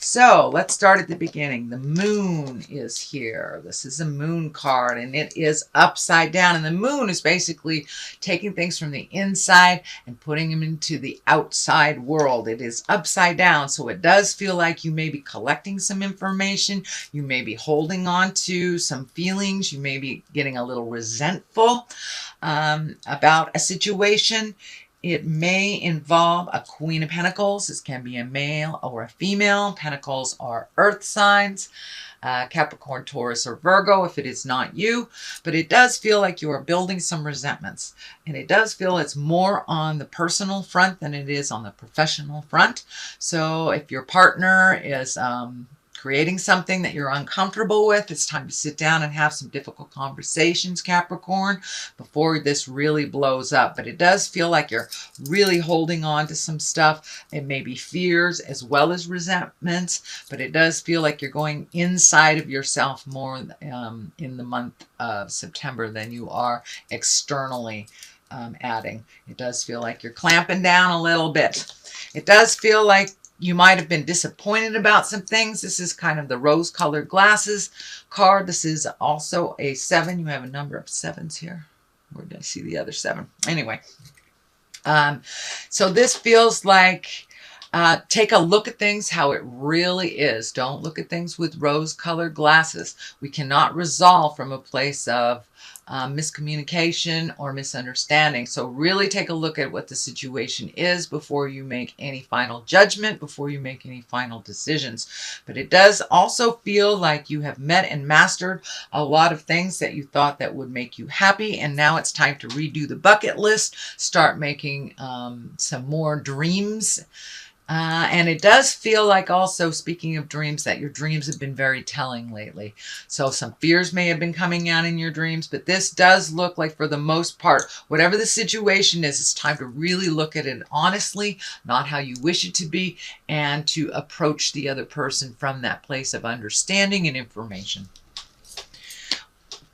So let's start at the beginning. The moon is here. This is a moon card and it is upside down. And the moon is basically taking things from the inside and putting them into the outside world. It is upside down. So it does feel like you may be collecting some information. You may be holding on to some feelings. You may be getting a little resentful about a situation. It may involve a Queen of Pentacles. This can be a male or a female. Pentacles are earth signs. Capricorn, Taurus, or Virgo if it is not you. But it does feel like you are building some resentments. And it does feel it's more on the personal front than it is on the professional front. So if your partner is creating something that you're uncomfortable with, it's time to sit down and have some difficult conversations, Capricorn, before this really blows up. But it does feel like you're really holding on to some stuff. It may be fears as well as resentments, but it does feel like you're going inside of yourself more in the month of September than you are externally adding. It does feel like you're clamping down a little bit. It does feel like you might have been disappointed about some things. This is kind of the rose-colored glasses card. This is also a 7. You have a number of 7s here. Where did I see the other 7? Anyway, so this feels like take a look at things how it really is. Don't look at things with rose-colored glasses. We cannot resolve from a place of miscommunication or misunderstanding. So really take a look at what the situation is before you make any final judgment, before you make any final decisions. But it does also feel like you have met and mastered a lot of things that you thought that would make you happy. And now it's time to redo the bucket list, start making some more dreams. And it does feel like also, speaking of dreams, that your dreams have been very telling lately. So some fears may have been coming out in your dreams, but this does look like, for the most part, whatever the situation is, it's time to really look at it honestly, not how you wish it to be, and to approach the other person from that place of understanding and information.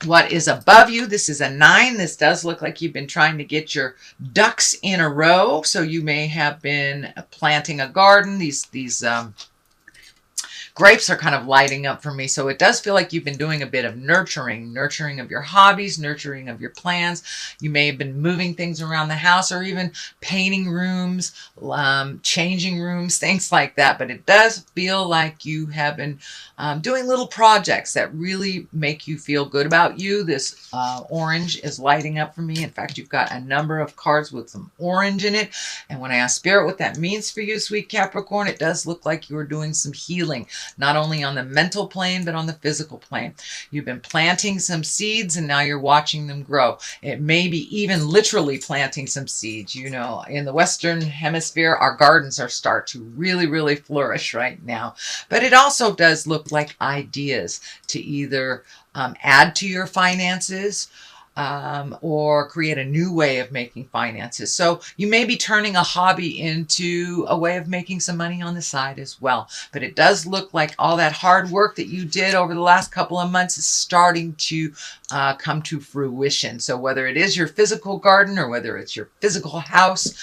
What is above you? This is a 9. This does look like you've been trying to get your ducks in a row. So you may have been planting a garden. These grapes are kind of lighting up for me. So it does feel like you've been doing a bit of nurturing of your hobbies, nurturing of your plans. You may have been moving things around the house or even painting rooms, changing rooms, things like that. But it does feel like you have been doing little projects that really make you feel good about you. This orange is lighting up for me. In fact, you've got a number of cards with some orange in it. And when I ask Spirit what that means for you, sweet Capricorn, it does look like you're doing some healing. Not only on the mental plane, but on the physical plane. You've been planting some seeds and now you're watching them grow. It may be even literally planting some seeds. You know, in the Western Hemisphere, our gardens are start to really flourish right now. But it also does look like ideas to either add to your finances, or create a new way of making finances. So you may be turning a hobby into a way of making some money on the side as well. But it does look like all that hard work that you did over the last couple of months is starting to come to fruition. So whether it is your physical garden or whether it's your physical house,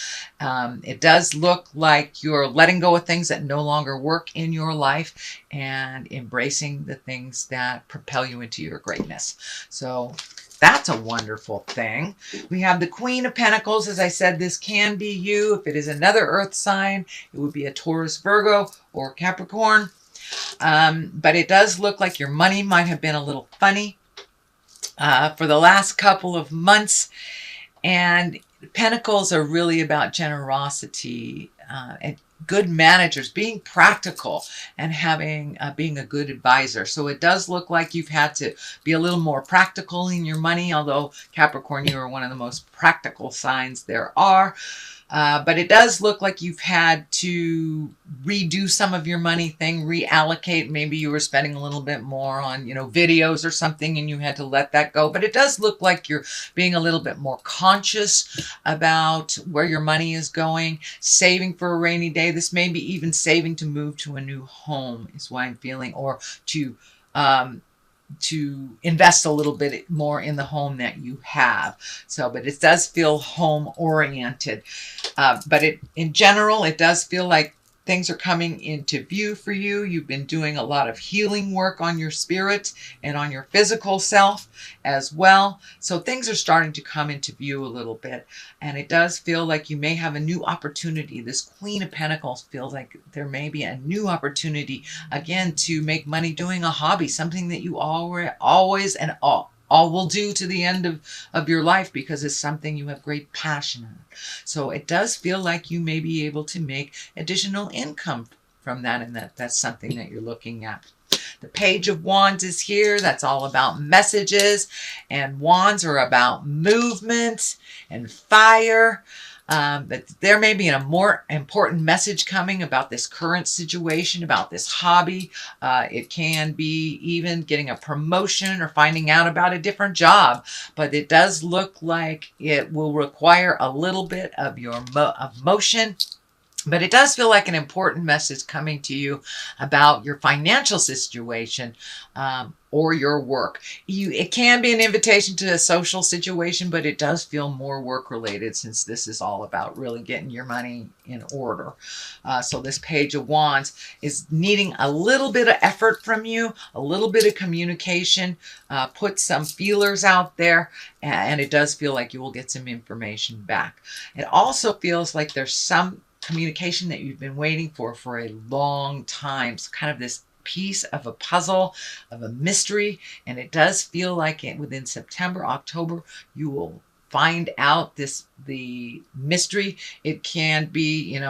it does look like you're letting go of things that no longer work in your life and embracing the things that propel you into your greatness. So that's a wonderful thing. We have the Queen of Pentacles. As I said, this can be you. If it is another earth sign, it would be a Taurus, Virgo, or Capricorn. But it does look like your money might have been a little funny for the last couple of months. And Pentacles are really about generosity and good managers, being practical and having being a good advisor. So it does look like you've had to be a little more practical in your money, although Capricorn, you are one of the most practical signs there are. But it does look like you've had to redo some of your money thing, reallocate. Maybe you were spending a little bit more on, videos or something and you had to let that go. But it does look like you're being a little bit more conscious about where your money is going, saving for a rainy day. This may be even saving to move to a new home is what I'm feeling, or to invest a little bit more in the home that you have. So, but it does feel home oriented. But in general, it does feel like things are coming into view for you. You've been doing a lot of healing work on your spirit and on your physical self as well. So things are starting to come into view a little bit. And it does feel like you may have a new opportunity. This Queen of Pentacles feels like there may be a new opportunity, again, to make money doing a hobby, something that you always and all will do to the end of your life, because it's something you have great passion in. So it does feel like you may be able to make additional income from that, and that's something that you're looking at. The Page of Wands is here. That's all about messages, and wands are about movement and fire. But there may be a more important message coming about this current situation, about this hobby. It can be even getting a promotion or finding out about a different job. But it does look like it will require a little bit of your motion. But it does feel like an important message coming to you about your financial situation or your work. It can be an invitation to a social situation, but it does feel more work related, since this is all about really getting your money in order. So this Page of Wands is needing a little bit of effort from you, a little bit of communication, put some feelers out there, and it does feel like you will get some information back. It also feels like there's some communication that you've been waiting for a long time. So kind of this piece of a puzzle, of a mystery. And it does feel like within September, October, you will find out the mystery. It can be,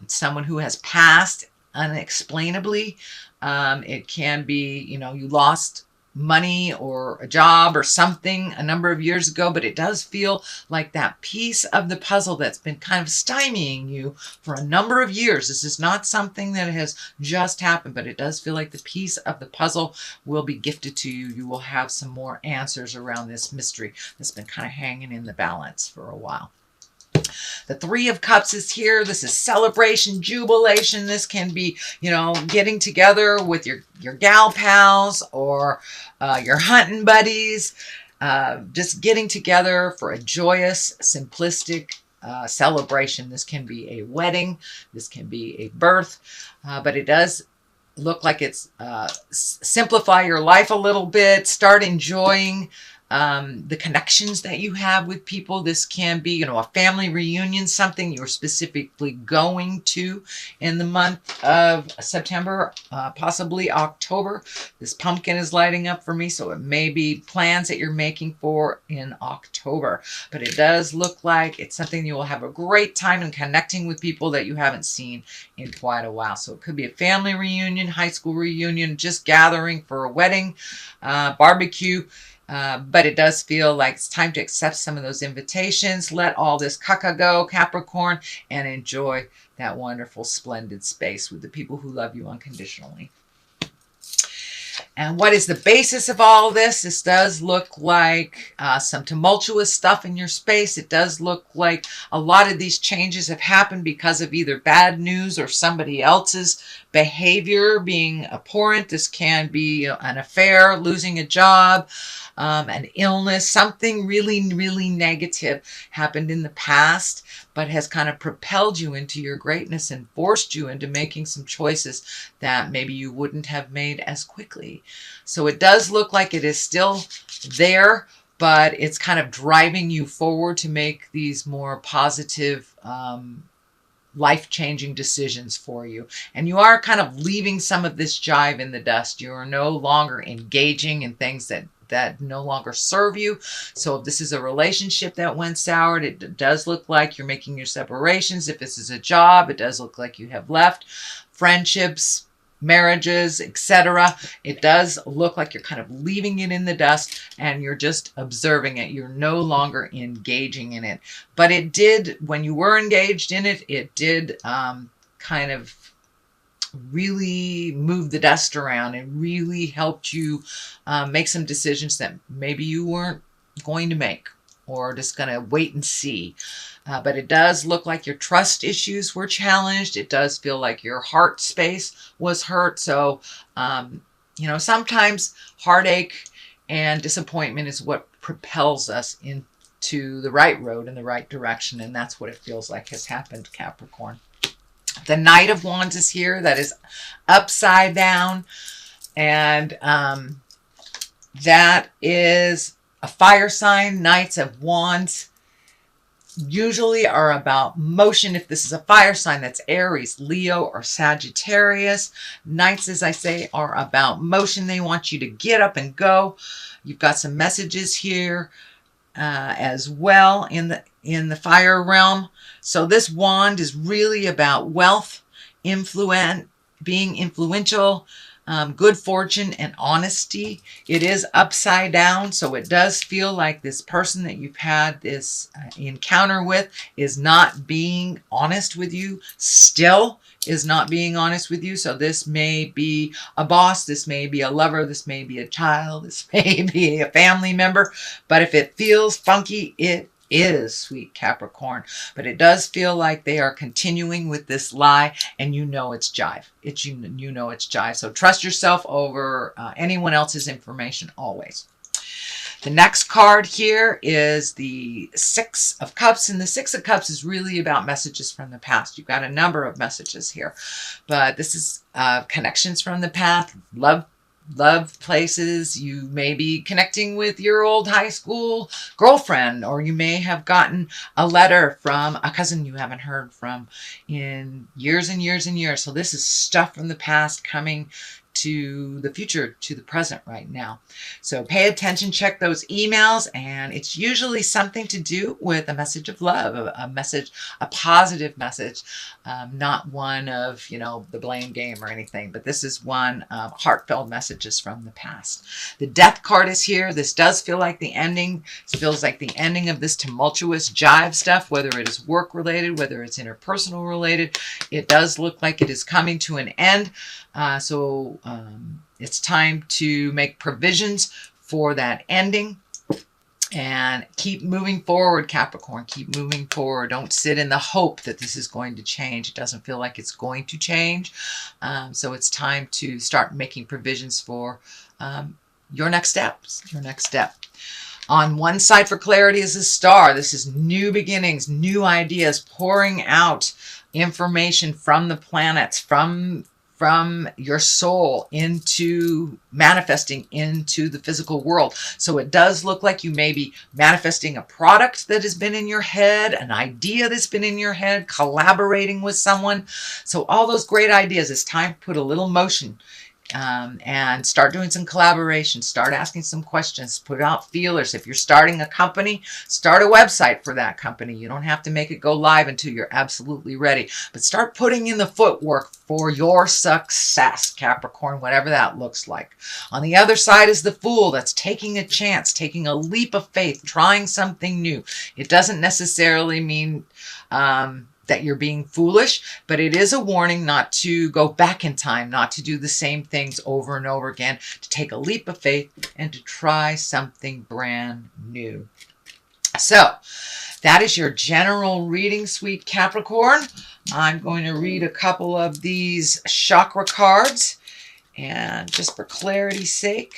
someone who has passed unexplainably. It can be, you lost money or a job or something a number of years ago, but it does feel like that piece of the puzzle that's been kind of stymieing you for a number of years. This is not something that has just happened, but it does feel like the piece of the puzzle will be gifted to you. You will have some more answers around this mystery that's been kind of hanging in the balance for a while. The Three of Cups is here. This is celebration, jubilation. This can be, getting together with your gal pals or your hunting buddies. Just getting together for a joyous, simplistic celebration. This can be a wedding. This can be a birth. But it does look like it's simplify your life a little bit. Start enjoying the connections that you have with people. This can be, a family reunion, something you're specifically going to in the month of September, possibly October. This pumpkin is lighting up for me, so it may be plans that you're making for in October. But it does look like it's something you will have a great time in connecting with people that you haven't seen in quite a while. So it could be a family reunion, high school reunion, just gathering for a wedding, barbecue. But it does feel like it's time to accept some of those invitations. Let all this caca go, Capricorn, and enjoy that wonderful, splendid space with the people who love you unconditionally. And what is the basis of all this? This does look like some tumultuous stuff in your space. It does look like a lot of these changes have happened because of either bad news or somebody else's behavior being abhorrent. This can be an affair, losing a job, an illness, something really, really negative happened in the past, but has kind of propelled you into your greatness and forced you into making some choices that maybe you wouldn't have made as quickly. So it does look like it is still there, but it's kind of driving you forward to make these more positive, life-changing decisions for you. And you are kind of leaving some of this jive in the dust. You are no longer engaging in things that no longer serve you. So if this is a relationship that went sour, it does look like you're making your separations. If this is a job, it does look like you have left. Friendships, marriages, etc. It does look like you're kind of leaving it in the dust and you're just observing it. You're no longer engaging in it. But it did, when you were engaged in it, it did kind of really moved the dust around and really helped you make some decisions that maybe you weren't going to make or just going to wait and see. But it does look like your trust issues were challenged. It does feel like your heart space was hurt. So, sometimes heartache and disappointment is what propels us into the right road in the right direction. And that's what it feels like has happened, Capricorn. The Knight of Wands is here. That is upside down. And that is a fire sign. Knights of Wands usually are about motion. If this is a fire sign, that's Aries, Leo, or Sagittarius. Knights, as I say, are about motion. They want you to get up and go. You've got some messages here as well in the fire realm. So this wand is really about wealth, being influential, good fortune, and honesty. It is upside down, so it does feel like this person that you've had this encounter with is not being honest with you, still is not being honest with you. So this may be a boss, this may be a lover, this may be a child, this may be a family member, but if it feels funky, it is, sweet Capricorn. But it does feel like they are continuing with this lie, and you know it's jive. You know it's jive. So trust yourself over anyone else's information always. The next card here is the Six of Cups, and the Six of Cups is really about messages from the past. You've got a number of messages here, but this is connections from the past, love places. You may be connecting with your old high school girlfriend, or you may have gotten a letter from a cousin you haven't heard from in years and years and years. So this is stuff from the past coming to the future, to the present right now. So pay attention, check those emails, and it's usually something to do with a message of love, a message, a positive message, not one of, you know, the blame game or anything, but this is one of heartfelt messages from the past. The Death card is here. This does feel like the ending. It feels like the ending of this tumultuous jive stuff, whether it is work related, whether it's interpersonal related. It does look like it is coming to an end. It's time to make provisions for that ending and keep moving forward, Capricorn. Keep moving forward. Don't sit in the hope that this is going to change. It doesn't feel like it's going to change. So it's time to start making provisions for your next steps, your next step. On one side for clarity is a star. This is new beginnings, new ideas, pouring out information from the planets, from your soul into manifesting into the physical world. So it does look like you may be manifesting a product that has been in your head, an idea that's been in your head, collaborating with someone. So all those great ideas, it's time to put a little motion and start doing some collaboration, start asking some questions, put out feelers. If you're starting a company, start a website for that company. You don't have to make it go live until you're absolutely ready, but start putting in the footwork for your success, Capricorn, whatever that looks like. On the other side is the Fool. That's taking a chance, taking a leap of faith, trying something new. It doesn't necessarily mean that you're being foolish, but it is a warning not to go back in time, not to do the same things over and over again, to take a leap of faith and to try something brand new. So that is your general reading, sweet Capricorn. I'm going to read a couple of these chakra cards, and just for clarity's sake,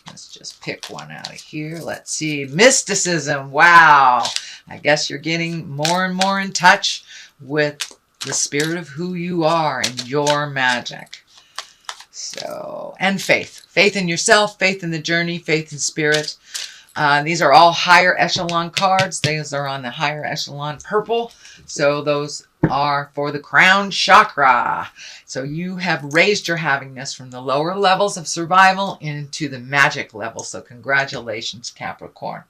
let's just pick one out of here. Let's see. Mysticism. Wow. I guess you're getting more and more in touch with the spirit of who you are and your magic. So, and faith. Faith in yourself, faith in the journey, faith in spirit. These are all higher echelon cards. These are on the higher echelon purple. So those are for the crown chakra. So you have raised your havingness from the lower levels of survival into the magic level. So congratulations, Capricorn.